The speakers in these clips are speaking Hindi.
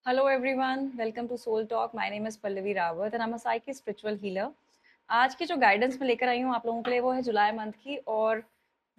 Hello everyone, welcome to Soul Talk. My name is Pallavi Rawat and I'm a psychic spiritual healer. आज की जो गाइडेंस मैं लेकर आई हूँ आप लोगों के लिए वो है जुलाई मंथ की और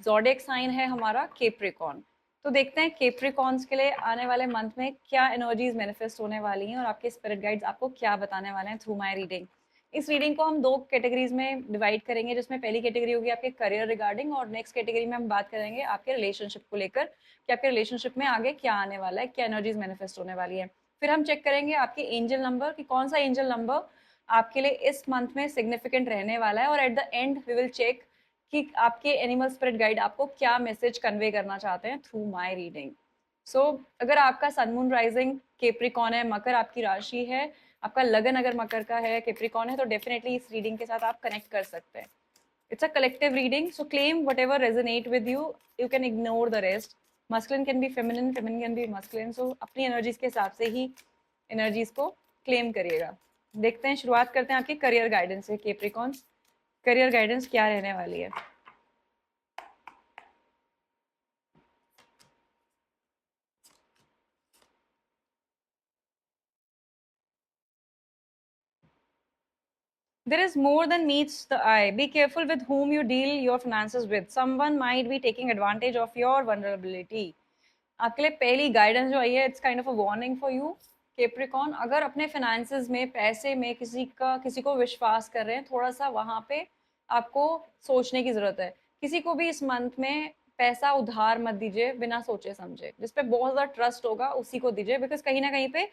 ज़ोडिएक साइन है हमारा केप्रिकॉन। तो देखते हैं केप्रिकॉन्स के लिए आने वाले मंथ में क्या एनर्जीज मैनिफेस्ट होने वाली हैं और आपके स्पिरिट गाइड्स आपको क्या बताने वाले हैं थ्रू माय रीडिंग। इस रीडिंग को हम दो कैटेगरीज में डिवाइड करेंगे जिसमें पहली कैटेगरी होगी आपके करियर रिगार्डिंग और नेक्स्ट कैटेगरी में हम बात करेंगे आपके रिलेशनशिप को लेकर कि आपके रिलेशनशिप में आगे क्या आने वाला है, क्या एनर्जीज मैनिफेस्ट होने वाली है। फिर हम चेक करेंगे आपके एंजल नंबर कि कौन सा एंजल नंबर आपके लिए इस मंथ में सिग्निफिकेंट रहने वाला है और at the end we will check कि आपके एनिमल स्पिरिट गाइड आपको क्या मैसेज कन्वे करना चाहते हैं थ्रू माय रीडिंग। सो अगर आपका सन मून राइजिंग केप्रिकॉन है, मकर आपकी राशि है, आपका लगन अगर मकर का है, केप्रिकॉन है, तो डेफिनेटली इस रीडिंग के साथ आप कनेक्ट कर सकते हैं। It's a collective reading, so claim whatever resonate with you. You can ignore the rest. Masculine can be feminine, feminine can be masculine. So अपनी एनर्जीज के हिसाब से ही एनर्जीज को क्लेम करिएगा। देखते हैं, शुरुआत करते हैं आपकी करियर गाइडेंस से। केप्रिकॉन्स करियर गाइडेंस क्या रहने वाली है? There is more than meets the eye. Be careful with whom you deal your finances with. Someone might be taking advantage of your vulnerability. आपके लिए पहली गाइडेंस जो आई है, it's kind of a warning for you Capricorn. अगर अपने फाइनेंसेस में पैसे में किसी को विश्वास कर रहे हैं, थोड़ा सा वहां पे आपको सोचने की जरूरत है। किसी को भी इस मंथ में पैसा उधार मत दीजिए बिना सोचे समझे। जिसपे बहुत ज्यादा ट्रस्ट होगा उसी को दीजिए, बिकॉज कहीं ना कहीं पे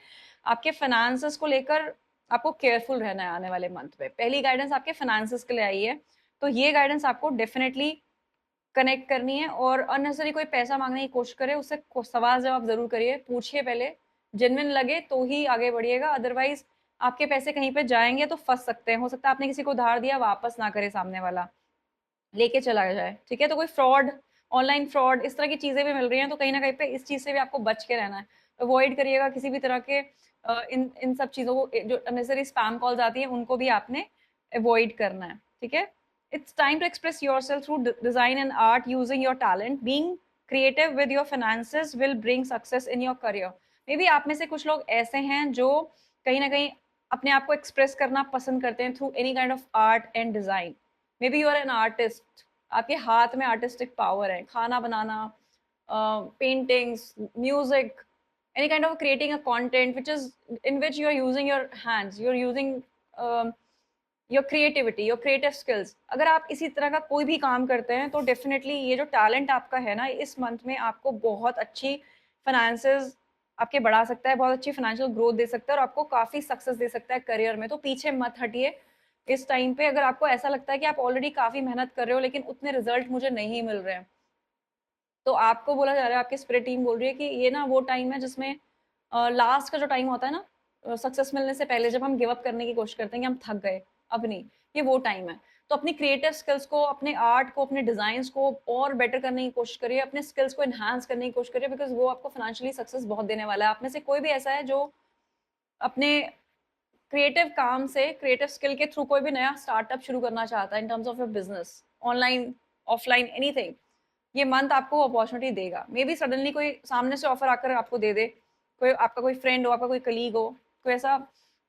आपके फाइनेंसेस को लेकर आपको केयरफुल रहना है आने वाले मंथ में। पहली गाइडेंस आपके फाइनेंसेस के लिए आई है, तो ये गाइडेंस आपको डेफिनेटली कनेक्ट करनी है। और अननेसेसरी कोई पैसा मांगने की कोशिश करे उससे सवाल जवाब जरूर करिए, पूछिए पहले, जेन्युइन लगे तो ही आगे बढ़िएगा। अदरवाइज आपके पैसे कहीं पे जाएंगे तो फंस सकते हैं। हो सकता है आपने किसी को उधार दिया, वापस ना करे सामने वाला, लेके चला जाए। ठीक है, तो कोई फ्रॉड, ऑनलाइन फ्रॉड, इस तरह की चीजें भी मिल रही हैं, तो कहीं ना कहीं पे इस चीज से भी आपको बच के रहना है। अवॉइड करिएगा किसी भी तरह के इन इन सब चीजों को, जो अननेसेसरी स्पैम कॉल्स आती है उनको भी आपने अवॉइड करना है। ठीक है, it's time to express yourself through design and art using your talent. Being creative with your finances will bring success in your career. Maybe आप में से कुछ लोग ऐसे हैं जो कहीं ना कहीं अपने आप को एक्सप्रेस करना पसंद करते हैं through any kind of art and design. May be you are an artist, आपके हाथ में आर्टिस्टिक पावर है, खाना बनाना, paintings, music, any kind of creating a content which is in which you are using your hands, you're using your creativity, your creative skills। अगर आप इसी तरह का कोई भी काम करते हैं तो डेफिनेटली ये जो टैलेंट आपका है ना, इस मंथ में आपको बहुत अच्छी फाइनेंसेस आपके बढ़ा सकता है, बहुत अच्छी फाइनेंशियल ग्रोथ दे सकता है और आपको काफी सक्सेस दे सकता है करियर में। तो पीछे मत हटिए इस टाइम पे। अगर आपको ऐसा लगता है कि आप ऑलरेडी काफी मेहनत कर रहे हो लेकिन उतने रिजल्ट मुझे नहीं मिल रहे हैं, तो आपको बोला जा रहा है, आपकी स्पिरिट टीम बोल रही है कि ये ना वो टाइम है जिसमें लास्ट का जो टाइम होता है ना, सक्सेस मिलने से पहले जब हम गिव अप करने की कोशिश करते हैं कि हम थक गए, अब नहीं, ये वो टाइम है। तो अपनी क्रिएटिव स्किल्स को, अपने आर्ट को, अपने डिजाइन को और बेटर करने की कोशिश करिए, अपने स्किल्स को एनहांस करने की कोशिश करिए, बिकॉज वो आपको फाइनेंशियली सक्सेस बहुत देने वाला है। आप में से कोई भी ऐसा है जो अपने क्रिएटिव काम से, क्रिएटिव स्किल के थ्रू कोई भी नया स्टार्टअप शुरू करना चाहता है in terms of your business, online, offline, anything, ये मंथ आपको अपॉर्चुनिटी देगा। मे बी सडनली कोई सामने से ऑफर आकर आपको दे दे, कोई आपका कोई फ्रेंड हो, आपका कोई कलीग हो, कोई ऐसा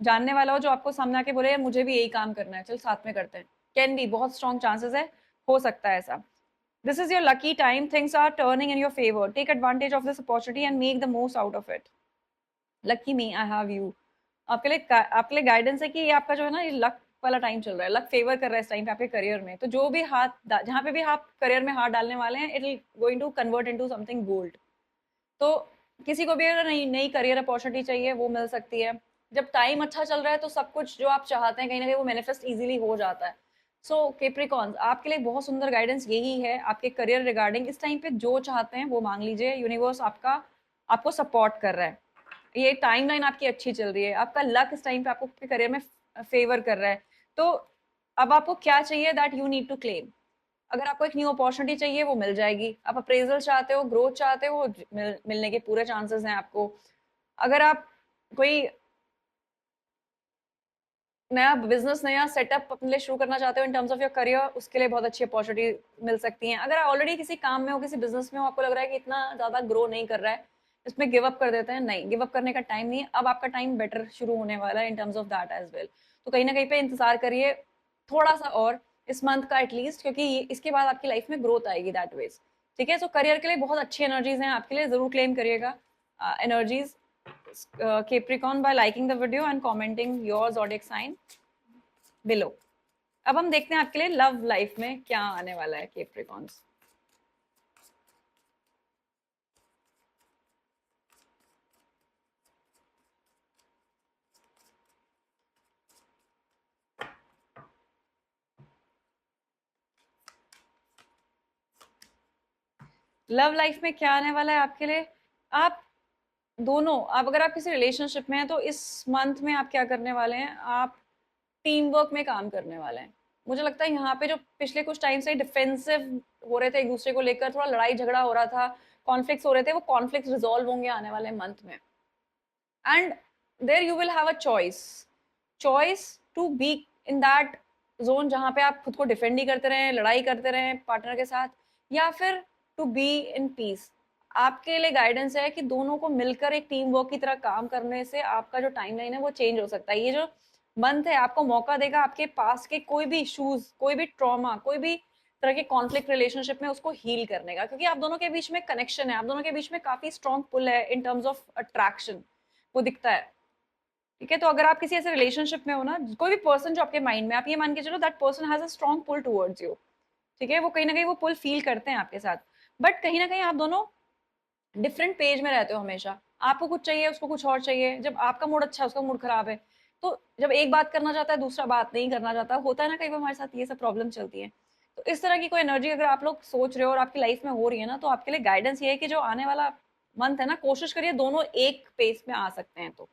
जानने वाला हो जो आपको सामने आके बोले मुझे भी यही काम करना है, चल साथ में करते हैं। कैन बी, बहुत स्ट्रॉन्ग चांसेस है, हो सकता है ऐसा। This is your lucky time, things are turning in your favour, take advantage of this opportunity and make the most out of it. Lucky me, I have you. आपके लिए गाइडेंस है कि ये आपका जो है ना, ये लक वाला टाइम चल रहा है, लक फेवर कर रहा है इस टाइम पे आपके करियर में। तो जो भी जहाँ पे भी आप करियर में हाथ डालने वाले हैं, it will going to convert into something gold. तो किसी को भी अगर नई नई करियर अपॉर्चुनिटी चाहिए वो मिल सकती है। जब टाइम अच्छा चल रहा है तो सब कुछ जो आप चाहते हैं कहीं ना कहीं वो मैनिफेस्ट इजीली हो जाता है। सो केप्रिकॉन्स, आपके लिए बहुत सुंदर गाइडेंस यही है आपके करियर रिगार्डिंग। इस टाइम पे जो चाहते हैं वो मांग लीजिए, यूनिवर्स आपका आपको सपोर्ट कर रहा है। ये टाइमलाइन आपकी अच्छी चल रही है, आपका लक इस टाइम पे आपको करियर में फेवर कर रहा है। तो अब आपको क्या चाहिए, that you need to claim. अगर आपको एक न्यू अपॉर्चुनिटी चाहिए वो मिल जाएगी। आप अप्रेजल चाहते हो, ग्रोथ चाहते हो, मिलने के पूरे चांसेस हैं आपको। अगर आप कोई नया बिजनेस, नया सेटअप अपने लिए शुरू करना चाहते हो इन टर्म्स ऑफ योर करियर, उसके लिए बहुत अच्छी अपॉर्चुनिटी मिल सकती है। अगर आप ऑलरेडी किसी काम में हो, किसी बिजनेस में हो, आपको लग रहा है कि इतना ज्यादा ग्रो नहीं कर रहा है, इसमें गिव अप कर देते हैं, नहीं, गिव अप करने का टाइम नहीं है, अब आपका टाइम बेटर शुरू होने वाला है in terms of that as well. तो कहीं ना कहीं पे इंतजार करिए थोड़ा सा और, इस मंथ का एटलीस्ट, क्योंकि इसके बाद आपकी लाइफ में ग्रोथ आएगी दैट वेज। ठीक है, सो करियर के लिए बहुत अच्छी एनर्जीज हैं आपके लिए, जरूर क्लेम करिएगा energies Capricorn by liking the video and commenting your zodiac sign below। अब हम देखते हैं आपके लिए लव लाइफ में क्या आने वाला है Capricorns। लव लाइफ में क्या आने वाला है आपके लिए, आप दोनों, आप अगर आप किसी रिलेशनशिप में हैं तो इस मंथ में आप क्या करने वाले हैं, आप टीम वर्क में काम करने वाले हैं। मुझे लगता है यहाँ पे जो पिछले कुछ टाइम से डिफेंसिव हो रहे थे एक दूसरे को लेकर, थोड़ा लड़ाई झगड़ा हो रहा था, कॉन्फ्लिक्ट्स हो रहे थे, वो कॉन्फ्लिक्ट्स रिजॉल्व होंगे आने वाले मंथ में। And there you will have a choice to be in that zone जहाँ पे आप खुद को डिफेंड ही करते रहें, लड़ाई करते रहें पार्टनर के साथ, या फिर टू बी इन पीस। आपके लिए गाइडेंस है कि दोनों को मिलकर एक टीम वर्क की तरह काम करने से आपका जो टाइमलाइन है वो चेंज हो सकता है। ये जो मंथ है आपको मौका देगा आपके पास के कोई भी इश्यूज, कोई भी ट्रॉमा, कोई भी तरह के कॉन्फ्लिक्ट रिलेशनशिप में उसको हील करने का, क्योंकि आप दोनों के बीच में कनेक्शन है, आप दोनों के बीच में काफी स्ट्रॉन्ग पुल है इन टर्म्स ऑफ अट्रैक्शन, वो दिखता है। ठीक है, तो अगर आप किसी ऐसे रिलेशनशिप में हो ना, कोई भी पर्सन जो आपके माइंड में, आप ये मान के चलो that person has a strong pull towards you. ठीक है, वो कहीं ना कहीं वो पुल फील करते हैं आपके साथ, बट कहीं ना कहीं आप दोनों डिफरेंट पेज में रहते हो हमेशा। आपको कुछ चाहिए, उसको कुछ और चाहिए, जब आपका मूड अच्छा है उसका मूड खराब है, तो जब एक बात करना चाहता है दूसरा बात नहीं करना चाहता, होता है ना कई बार हमारे साथ ये सब प्रॉब्लम चलती है। तो इस तरह की कोई एनर्जी अगर आप लोग सोच रहे हो और आपकी लाइफ में हो रही है ना, तो आपके लिए गाइडेंस ये है कि जो आने वाला मंथ है ना, कोशिश करिए दोनों एक पेस में आ सकते हैं तो।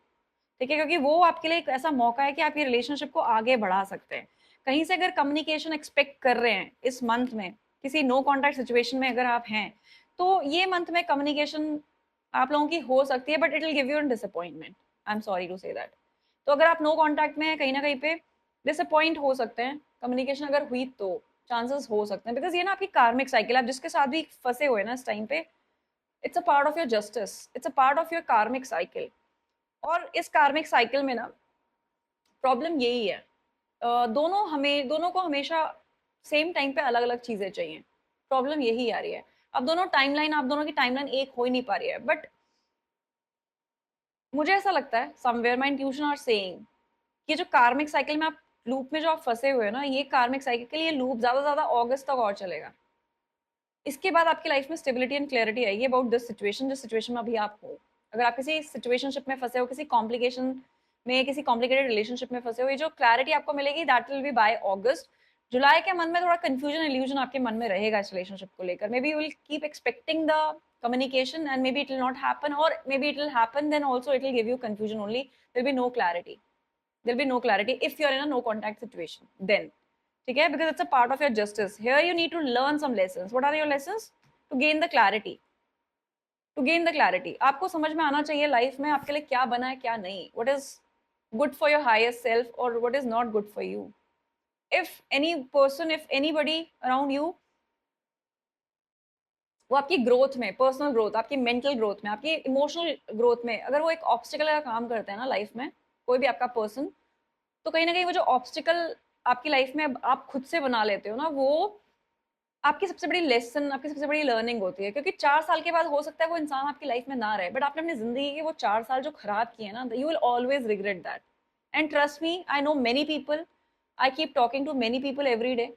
ठीक है, क्योंकि वो आपके लिए एक ऐसा मौका है कि आप ये रिलेशनशिप को आगे बढ़ा सकते हैं। कहीं से अगर कम्युनिकेशन एक्सपेक्ट कर रहे हैं इस मंथ में, किसी नो कॉन्टैक्ट सिचुएशन में अगर आप हैं, तो ये मंथ में कम्युनिकेशन आप लोगों की हो सकती है, but it will give you an disappointment, I am sorry to say that. तो अगर आप नो कॉन्टैक्ट में हैं, कहीं ना कहीं पे डिसअपॉइंट हो सकते हैं, कम्युनिकेशन अगर हुई तो चांसेस हो सकते हैं, बिकॉज ये ना आपकी कार्मिक साइकिल, आप जिसके साथ भी फंसे हुए ना इस टाइम पे, it's a part of your justice, it's a part of your कार्मिक साइकिल। और इस कार्मिक साइकिल में ना प्रॉब्लम यही है, दोनों को हमेशा सेम टाइम पे अलग अलग चीजें चाहिए, प्रॉब्लम यही आ रही है। अब दोनों टाइमलाइन, आप दोनों की टाइमलाइन एक हो ही नहीं पा रही है, बट मुझे ऐसा लगता है somewhere my intuition are saying कि जो कार्मिक साइकिल में आप लूप में जो आप फंसे हुए हो ना, ये कार्मिक साइकिल के लिए लूप ज्यादा से ज्यादा अगस्त तक और चलेगा। इसके बाद आपकी लाइफ में स्टेबिलिटी एंड क्लैरिटी आएगी अबाउट दिस सिचुएशन, जिस सिचुएशन में अभी आप हो। अगर आप किसी सिचुएशनशिप में फंसे हो, किसी कॉम्प्लिकेशन में, किसी कॉम्प्लिकेटेड रिलेशनशिप में फंसे हो, ये जो क्लैरिटी आपको मिलेगी दैट विल बी बाय अगस्त। जुलाई के मन में थोड़ा कंफ्यूजन इल्यूजन आपके मन में रहेगा इस रिलेशनशिप को लेकर, मे be you will keep expecting the communication and maybe it will not happen, or maybe it will happen then also it will give you confusion only, there will be no clarity, there will be no clarity if you are in a no contact situation then। ठीक है, because it's a part of your justice, here you need to learn some lessons। what are your lessons? to gain the clarity, to gain the clarity आपको समझ में आना चाहिए लाइफ में आपके लिए क्या बना है क्या नहीं, what is good for your highest self or what is not good for you। if any person, if anybody around you, वो आपकी ग्रोथ में, पर्सनल ग्रोथ, आपकी मेंटल ग्रोथ में, आपकी इमोशनल ग्रोथ में अगर वो एक ऑब्स्टिकल का काम करते हैं ना लाइफ में, कोई भी आपका पर्सन, तो कहीं ना कहीं वो जो ऑब्स्टिकल आपकी लाइफ में आप खुद से बना लेते हो ना, वो आपकी सबसे बड़ी लेसन, आपकी सबसे बड़ी लर्निंग होती है। क्योंकि 4 साल के बाद हो सकता है वो इंसान आपकी लाइफ में ना रहे, बट आपने अपनी जिंदगी के वो 4 साल जो खराब किए ना, you will always regret that. And trust me, I know many people, I keep talking to many people every day,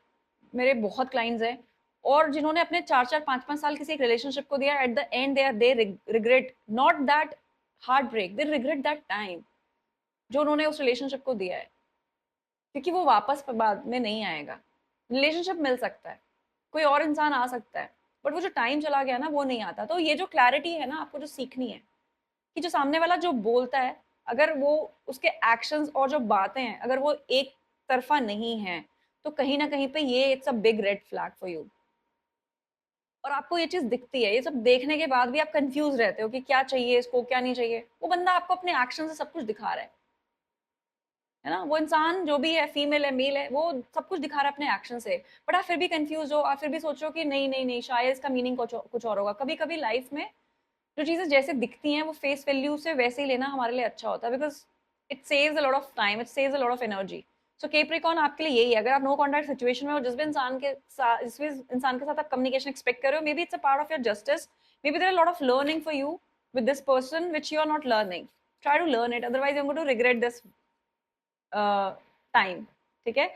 मेरे बहुत क्लाइंट्स हैं, और जिन्होंने अपने 4-4 5-5 साल किसी एक रिलेशनशिप को दिया, at the end they regret not that heart break, they regret that time जो उन्होंने उस रिलेशनशिप को दिया है, क्योंकि वो वापस बाद में नहीं आएगा। रिलेशनशिप मिल सकता है, कोई और इंसान आ सकता है, बट वो जो टाइम चला गया ना वो नहीं आता। तो ये जो क्लैरिटी है ना आपको जो सीखनी है, कि जो सामने वाला जो बोलता है, अगर वो उसके एक्शंस और जो बातें हैं अगर वो एक तरफा नहीं है, तो कहीं ना कहीं पे ये it's a big red flag for you. और आपको ये चीज दिखती है, ये सब देखने के बाद भी आप कंफ्यूज रहते हो कि क्या चाहिए इसको क्या नहीं चाहिए। वो बंदा आपको अपने एक्शन से सब कुछ दिखा रहा है ना, वो इंसान जो भी है, फीमेल है मेल है, वो सब कुछ दिखा रहा है अपने एक्शन से, बट आप फिर भी कंफ्यूज हो, आप फिर भी सोचो कि नहीं नहीं नहीं, शायद इसका मीनिंग कुछ और होगा। कभी कभी लाइफ में जो चीजें जैसे दिखती हैं वो फेस वैल्यू से वैसे ही लेना हमारे लिए अच्छा होता है, because it saves a lot of time, it saves a lot of energy. So Capricorn आपके लिए यही है, अगर आप नो कॉन्टैक्ट सिचुएशन में हो, जिस भी इंसान के साथ आप कम्युनिकेशन एक्सपेक्ट कर रहे हो, maybe it's a part of your justice, maybe there are lot of learning for you with this person which you are not learning, try to learn it, otherwise you are going to regret this time. ठीक है,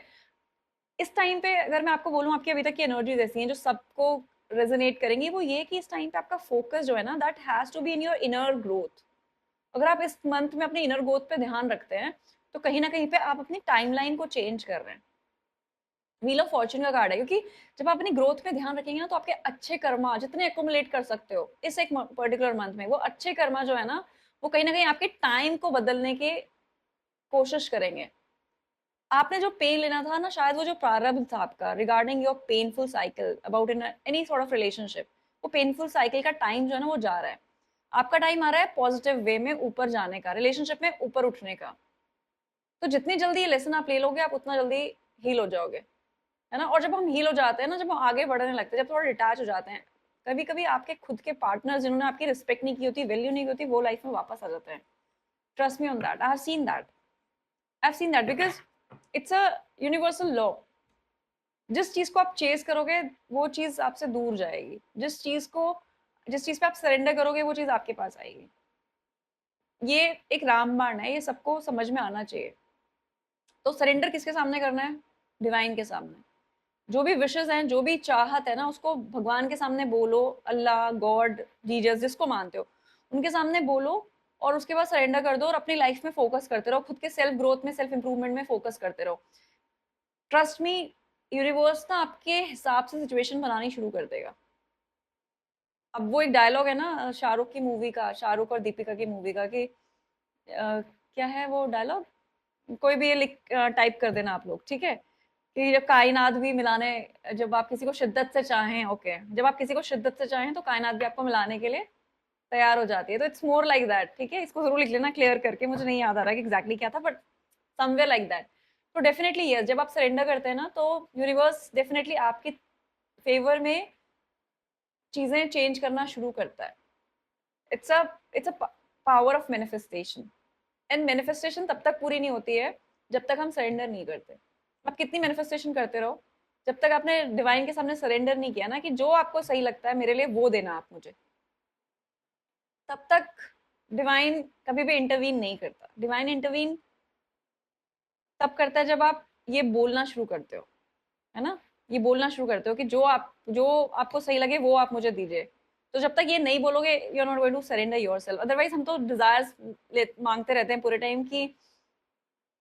इस टाइम पे अगर मैं आपको बोलूँ आपकी अभी तक की एनर्जीज ऐसी हैं जो सबको रेजोनेट करेंगी, वो ये कि इस टाइम पे आपका फोकस जो है ना, that has to be in your inner growth. अगर आप इस मंथ में अपनी इनर ग्रोथ पे ध्यान रखते हैं, तो कहीं ना कहीं पे आप अपनी टाइमलाइन को चेंज कर रहे हैं। व्हील ऑफ फॉर्चून का कार्ड है, क्योंकि जब आप अपनी ग्रोथ पे ध्यान रखेंगे ना, तो आपके अच्छे कर्मा जितने एक्युमुलेट कर सकते हो इस एक पर्टिकुलर मंथ में, वो अच्छे कर्मा जो है ना, वो कहीं ना कहीं आपके टाइम को बदलने की कोशिश करेंगे। आपने जो पेन लेना था ना, शायद वो जो प्रारब्ध था आपका regarding your painful cycle about in any sort of relationship, वो पेनफुल साइकिल का टाइम जो है ना, वो जा रहा है। आपका टाइम आ रहा है पॉजिटिव वे में ऊपर जाने का, रिलेशनशिप में ऊपर उठने का। तो जितनी जल्दी ये लेसन आप ले लोगे, आप उतना जल्दी हील हो जाओगे, है ना। और जब हम हील हो जाते हैं ना, जब हम आगे बढ़ने लगते हैं, जब थोड़ा डिटैच हो जाते हैं, कभी कभी आपके खुद के पार्टनर जिन्होंने आपकी रिस्पेक्ट नहीं की होती, वैल्यू नहीं की होती, वो लाइफ में वापस आ जाते हैं। Trust me on that, I have seen that, I have seen that, because it's a universal law. जिस चीज को आप चेस करोगे, वो चीज आपसे दूर जाएगी। जिस चीज पे आप सरेंडर करोगे, वो चीज आपके पास आएगी। ये एक रामबाण है, ये सबको समझ में आना चाहिए। तो सरेंडर किसके सामने करना है? डिवाइन के सामने। जो भी विशेष हैं, जो भी चाहत है ना, उसको भगवान के सामने बोलो, अल्लाह, गॉड, जीसस, जिसको मानते हो उनके सामने बोलो, और उसके बाद सरेंडर कर दो, और अपनी लाइफ में फोकस करते रहो, खुद के सेल्फ ग्रोथ में, सेल्फ इंप्रूवमेंट में फोकस करते रहो। ट्रस्ट मी, यूनिवर्स ना आपके हिसाब से सिचुएशन बनानी शुरू कर देगा। अब वो एक डायलॉग है ना शाहरुख की मूवी का, शाहरुख और दीपिका की मूवी का, कि क्या है वो डायलॉग, कोई भी ये लिख टाइप कर देना आप लोग, ठीक है, कि जब कायनात भी मिलाने, जब आप किसी को शिद्दत से चाहें, ओके, जब आप किसी को शिद्दत से चाहें तो कायनात भी आपको मिलाने के लिए तैयार हो जाती है। तो इट्स मोर लाइक दैट, ठीक है, इसको जरूर लिख लेना क्लियर करके, मुझे नहीं याद आ रहा कि एग्जैक्टली क्या था, बट समवेयर लाइक दैट। तो डेफिनेटली यस, जब आप सरेंडर करते हैं ना, तो यूनिवर्स डेफिनेटली आपके फेवर में चीजें चेंज करना शुरू करता है। It's a it's a power of manifestation. And manifestation तब तक पूरी नहीं होती है जब तक हम सरेंडर नहीं करते। आप कितनी मैनिफेस्टेशन करते रहो, जब तक आपने डिवाइन के सामने सरेंडर नहीं किया ना, कि जो आपको सही लगता है मेरे लिए वो देना आप मुझे, तब तक डिवाइन कभी भी इंटरवीन नहीं करता। डिवाइन इंटरवीन तब करता है जब आप ये बोलना शुरू करते हो, है ना, ये बोलना शुरू करते हो कि जो आपको सही लगे वो आप मुझे दीजिए। तो जब तक ये नहीं बोलोगे, you are not going to surrender yourself. Otherwise हम तो डिजायर्स मांगते रहते हैं पूरे टाइम, कि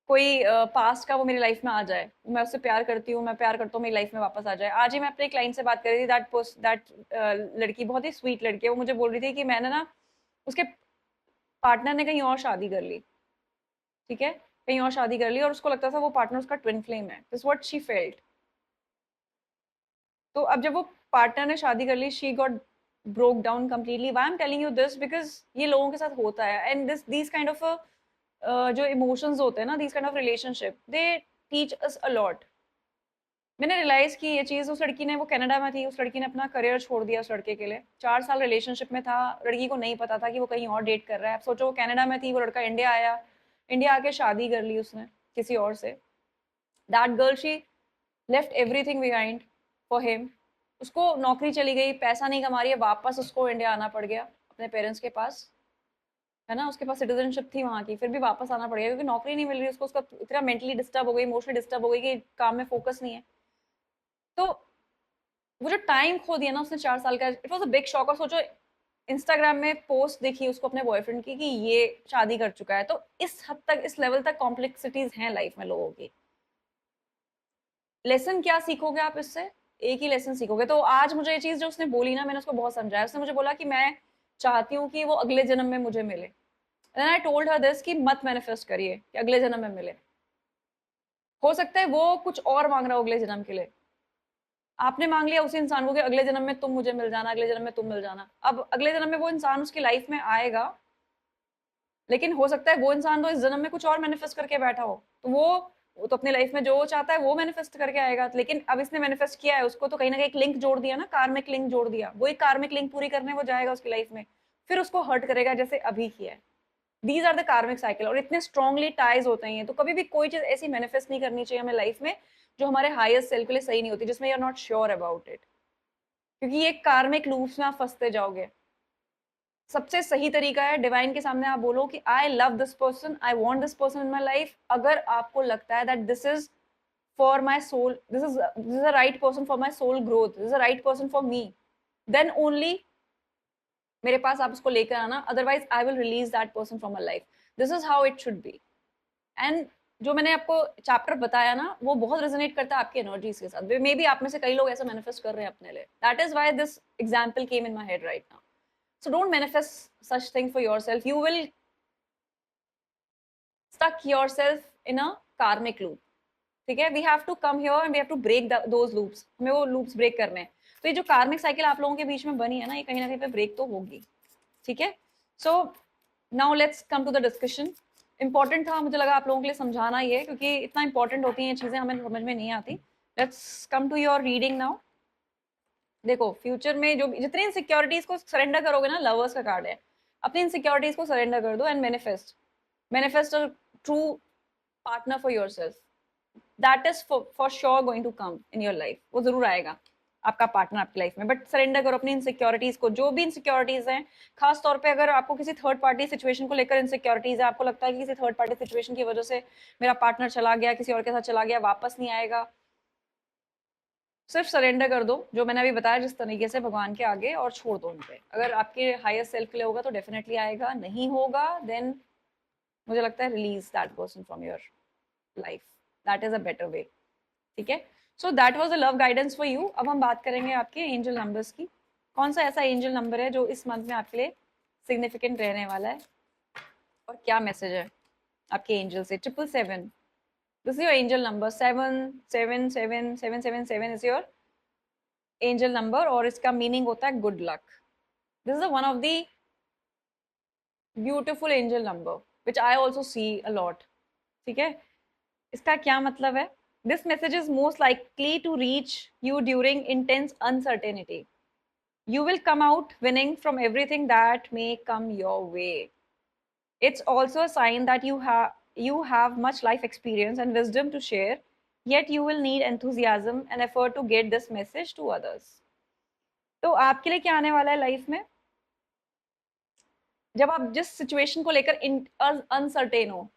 कोई पास्ट का वो मेरी लाइफ में आ जाए, मैं उससे प्यार करती हूँ, मैं प्यार करता हूँ, मेरी लाइफ में वापस आ जाए। आज ही मैं अपने क्लाइंट से बात कर रही थी, दैट लड़की बहुत ही स्वीट लड़की है, वो मुझे बोल रही थी कि मैंने ना, उसके पार्टनर ने कहीं और शादी कर ली, ठीक है, कहीं और शादी कर ली, और उसको लगता था वो पार्टनर उसका ट्विन फ्लेम है, दिस व्हाट शी फेल्ट। तो अब जब वो पार्टनर ने शादी कर ली, she got broke down completely. Why I am telling you this, because ये लोगों के साथ होता है, एंड दिस काइंड ऑफ जो इमोशंस होते हैं ना, this kind of relationship, they teach us a lot. मैंने रियलाइज की ये चीज, उस लड़की ने, वो कनाडा में थी, उस लड़की ने अपना करियर छोड़ दिया उस लड़के के लिए। 4 साल रिलेशनशिप में था, लड़की को नहीं पता था कि वो कहीं और डेट कर रहा है। अब सोचो, वो कनाडा में थी, वो लड़का इंडिया आया, इंडिया आके शादी कर ली उसने किसी और से। That girl, she left everything behind for him. उसको नौकरी चली गई, पैसा नहीं कमा रही है, वापस उसको इंडिया आना पड़ गया अपने पेरेंट्स के पास, है ना, उसके पास सिटीजनशिप थी वहाँ की, फिर भी वापस आना पड़ गया क्योंकि नौकरी नहीं मिल रही उसको। उसका इतना मेंटली डिस्टर्ब हो गई, इमोशनली डिस्टर्ब हो गई कि काम में फोकस नहीं है। तो वो जो टाइम खो दिया ना उसने 4 साल का, it was a big shock. और सोचो, इंस्टाग्राम में पोस्ट देखी उसको अपने बॉयफ्रेंड की कि ये शादी कर चुका है। तो इस हद तक, इस लेवल तक कॉम्प्लेक्सिटीज हैं लाइफ में लोगों की। लेसन क्या सीखोगे आप इससे? एक ही लेसन सीखोगे। तो आज मुझे ये चीज जो उसने बोली ना, मैंने उसको बहुत समझाया। उसने मुझे बोला कि मैं चाहती हूँ कि वो अगले जन्म में मुझे मिले। And I told her this कि मत मैनिफेस्ट करिए कि अगले जन्म में मिले। हो सकता है वो कुछ और मांग रहा हो अगले जन्म के लिए, आपने मांग लिया उसी इंसान को कि अगले जन्म में तुम मुझे मिल जाना, अगले जन्म में तुम मिल जाना। अब अगले जन्म में वो इंसान उसकी लाइफ में आएगा, लेकिन हो सकता है वो इंसान तो इस जन्म में कुछ और मैनिफेस्ट करके बैठा हो। तो वो तो अपनी लाइफ में जो चाहता है वो मैनिफेस्ट करके आएगा। लेकिन अब इसने मैनिफेस्ट किया है, उसको तो कहीं ना कहीं एक लिंक जोड़ दिया ना, कार्मिक लिंक जोड़ दिया। वो एक कार्मिक लिंक पूरी करने वो जाएगा उसकी लाइफ में। फिर उसको हर्ट करेगा जैसे अभी किया है। These are the karmic cycle, और इतने स्ट्रांगली टाइज होते हैं। तो कभी भी कोई चीज ऐसी मैनिफेस्ट नहीं करनी चाहिए हमें लाइफ में जो हमारे हाईएस्ट सेल्फ के लिए सही नहीं होती, जिसमें you are not sure about it, क्योंकि ये कार्मिक लूप्स में आप फंसते जाओगे। सबसे सही तरीका है डिवाइन के सामने आप बोलो कि I love this person, I want this person in my life. अगर आपको लगता है that this is for my soul, this is a right person for my soul growth, this is a right person for me, then only मेरे पास आप उसको लेकर आना, otherwise I will release that person from my life. This is how it should be. And जो मैंने आपको चैप्टर बताया ना, वो बहुत रेजोनेट करता है आपकी एनर्जीज के साथ। मे बी आप में से कई लोग ऐसा मैनिफेस्ट कर रहे हैं अपने लिए। That is why this example came in my head right now. So don't manifest such thing for yourself, you will stuck yourself in a karmic loop। ठीक है, we have to come here and we have to break those loops. हमें वो लूप्स ब्रेक करने हैं। तो ये जो कार्मिक साइकिल आप लोगों के बीच में बनी है ना, ये कहीं ना कहीं पे ब्रेक तो होगी। ठीक है, so now let's come to the discussion. Important था, मुझे लगा आप लोगों के लिए समझाना ये, क्योंकि इतना इंपॉर्टेंट होती हैं ये चीजें, हमें समझ में नहीं आती। Let's come to your reading now. देखो, फ्यूचर में जो जितनी इनसिक्योरिटीज को सरेंडर करोगे ना, लवर्स का कार्ड है, अपनी इनसिक्योरिटीज को सरेंडर कर दो and manifest a true partner for yourself. That is for sure going to come in your life. वो जरूर आएगा आपका पार्टनर आपकी लाइफ में, बट सरेंडर करो अपनी इनसिक्योरिटीज को, जो भी इनसिक्योरिटीज हैं। खास तौर पे अगर आपको किसी थर्ड पार्टी सिचुएशन को लेकर इनसिक्योरिटीज है, आपको लगता है कि किसी थर्ड पार्टी सिचुएशन की वजह से मेरा पार्टनर चला गया, किसी और के साथ चला गया, वापस नहीं आएगा, सिर्फ सरेंडर कर दो जो मैंने अभी बताया जिस तरीके से भगवान के आगे, और छोड़ दो उन पे। अगर आपके हाईएस्ट सेल्फ के लिए होगा तो डेफिनेटली आएगा, नहीं होगा देन मुझे लगता है release that person from your life. That is a better way. ठीक है, so that was the love guidance for you. अब हम बात करेंगे आपके एंजल नंबर्स की। कौन सा ऐसा एंजल नंबर है जो इस मंथ में आपके लिए सिग्निफिकेंट रहने वाला है, और क्या मैसेज है आपके एंजल से? 777, this is your angel number. 7777777 is your angel number, और इसका मीनिंग होता है good luck. This is one of the beautiful angel number which I also see a lot. ठीक है, इसका क्या मतलब है? This message is most likely to reach you during intense uncertainty. You will come out winning from everything that may come your way. It's also a sign that you have much life experience and wisdom to share, yet you will need enthusiasm and effort to get this message to others. तो आपके लिए क्या आने वाला है लाइफ में? जब आप जिस सिचुएशन को लेकर अनसर्टेन हो,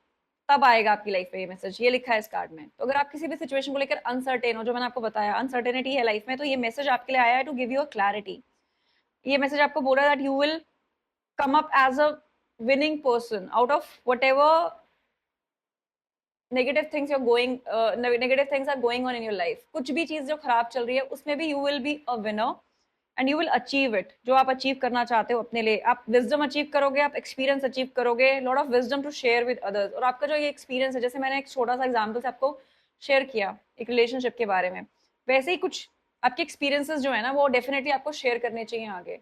तब आएगा आपकी लाइफ में ये मैसेज। ये लिखा है इस कार्ड में। तो अगर आप किसी भी सिचुएशन को लेकर अनसर्टेन हो, जो मैंने आपको बताया अनसर्टेनिटी है लाइफ में, तो ये मैसेज आपके लिए आया है to give you a clarity. ये मैसेज आपको बोल रहा है that you will come up as a winning person out of whatever negative things are going on in your life। कुछ भी चीज जो खराब चल रही है उसमें भी you will be a winner and you will achieve it। जो आप अचीव करना चाहते हो अपने लिए, आप विजडम अचीव करोगे, आप एक्सपीरियंस अचीव करोगे, lot of wisdom to share with others. और आपका जो ये एक्सपीरियंस है, जैसे मैंने एक छोटा सा एग्जाम्पल से आपको शेयर किया एक रिलेशनशिप के बारे में, वैसे ही कुछ आपके एक्सपीरियंसेस जो है ना, वो डेफिनेटली आपको शेयर करने चाहिए आगे।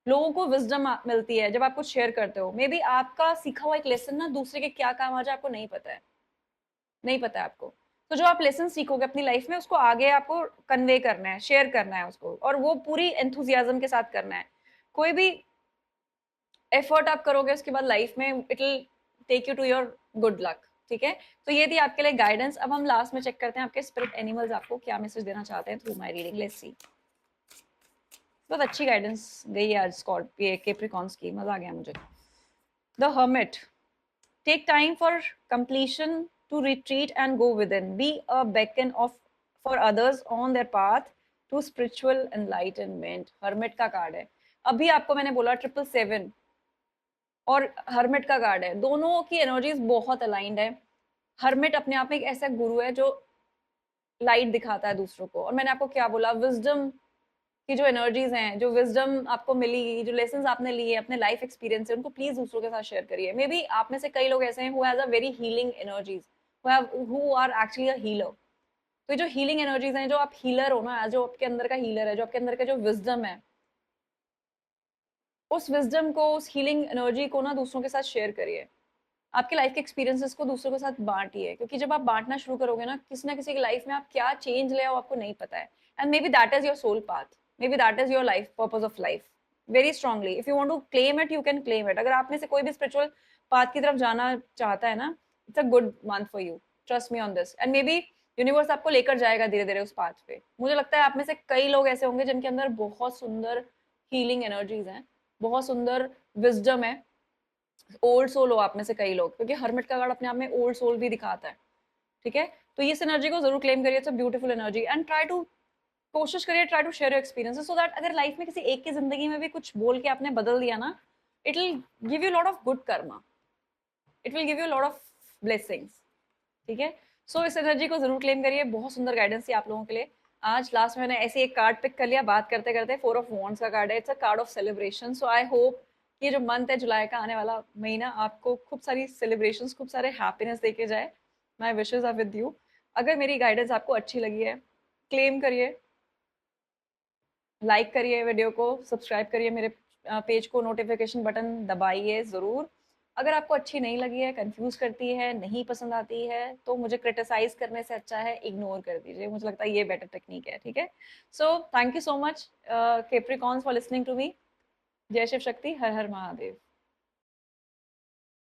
लोगों को विजडम मिलती है जब आप कुछ शेयर करते हो। मे बी आपका सीखा हुआ एक लेसन ना दूसरे के क्या काम आ जाए आपको नहीं पता है, नहीं पता है आपको। तो जो आप लेसन सीखोगे अपनी लाइफ में, उसको आगे आपको कन्वे करना है, शेयर करना है उसको, और वो पूरी एंथुजियाज्म के साथ करना है। कोई भी एफर्ट आप करोगे उसके बाद लाइफ में it will take you to your good luck. ठीक है, तो ये थी आपके लिए गाइडेंस। अब हम लास्ट में चेक करते हैं आपके स्पिरिट एनिमल्स आपको क्या मैसेज देना चाहते हैं through my reading. Let's see. बहुत अच्छी गाइडेंस गई है आज कैप्रिकॉन्स की, मजा आ गया मुझे। The hermit, take time for completion to retreat and go within, be a beacon of for others on their path to spiritual enlightenment। hermit का कार्ड है। अभी आपको मैंने बोला 777 और hermit का कार्ड है, दोनों की एनर्जीज बहुत अलाइंड है। hermit अपने आप में एक ऐसा गुरु है जो लाइट दिखाता है दूसरों को। और मैंने आपको क्या बोला, विजडम की जो एनर्जीज हैं, जो विजडम आपको मिली, जो लेसन्स आपने लिए अपने लाइफ एक्सपीरियंस से, उनको प्लीज दूसरों के साथ शेयर करिए। मे बी आप में से कई लोग ऐसे हैं who has a very healing energies, who are actually a healer. तो जो हीलिंग एनर्जीज हैं, जो आप हीलर हो ना, जो आपके अंदर का हीलर है, जो आपके अंदर का जो विजडम है, उस विजडम को, उस हीलिंग एनर्जी को ना दूसरों के साथ शेयर करिए। आपके लाइफ के एक्सपीरियंसेस को दूसरों के साथ बांटिए, क्योंकि जब आप बांटना शुरू करोगे ना किसी की लाइफ में आप क्या चेंज ले आओ आपको नहीं पता है। And maybe that is your soul path, maybe that is your life purpose of life, very strongly. If you want to claim it, you can claim it. अगर आप में से कोई भी स्पिरिचुअल पाथ की तरफ जाना चाहता है ना, it's a good month for you, trust me on this, and may be universe आपको लेकर जाएगा धीरे धीरे उस पाथ पे। मुझे लगता है आप में से कई लोग ऐसे होंगे जिनके अंदर बहुत सुंदर हीलिंग एनर्जीज हैं, बहुत सुंदर विजडम है, ओल्ड सोल हो आप में से कई लोग, क्योंकि हरमिट का कार्ड अपने आप में ओल्ड सोल भी दिखाता है, ठीक है। तो इस एनर्जी को जरूर क्लेम करिए, it's a beautiful energy, and try to, कोशिश करिए, try to share your experiences, so that अगर लाइफ में किसी एक की जिंदगी में भी कुछ बोल के आपने बदल दिया ना, it will give you lot of good Karma, it will give you lot of blessings, ठीक है। सो इस एनर्जी को जरूर क्लेम करिए। बहुत सुंदर गाइडेंस थी आप लोगों के लिए। आज लास्ट में मैंने ऐसे एक कार्ड पिक कर लिया बात करते करते, 4 ऑफ वॉन्ड्स का कार्ड है, it's a card of celebration. So I hope ये जो मंथ है जुलाई का, आने वाला महीना, आपको खूब सारी सेलिब्रेशंस, खूब सारे हैप्पीनेस देके जाए। My wishes are with you. अगर मेरी गाइडेंस आपको अच्छी लगी है, क्लेम करिए, लाइक करिए वीडियो को, सब्सक्राइब करिए मेरे पेज को, नोटिफिकेशन बटन दबाइए ज़रूर। अगर आपको अच्छी नहीं लगी है, कंफ्यूज करती है, नहीं पसंद आती है, तो मुझे क्रिटिसाइज करने से अच्छा है इग्नोर कर दीजिए, मुझे लगता है ये बेटर टेक्निक है, ठीक है। So thank you so much Capricorns for listening to me. जय शिव शक्ति, हर हर महादेव।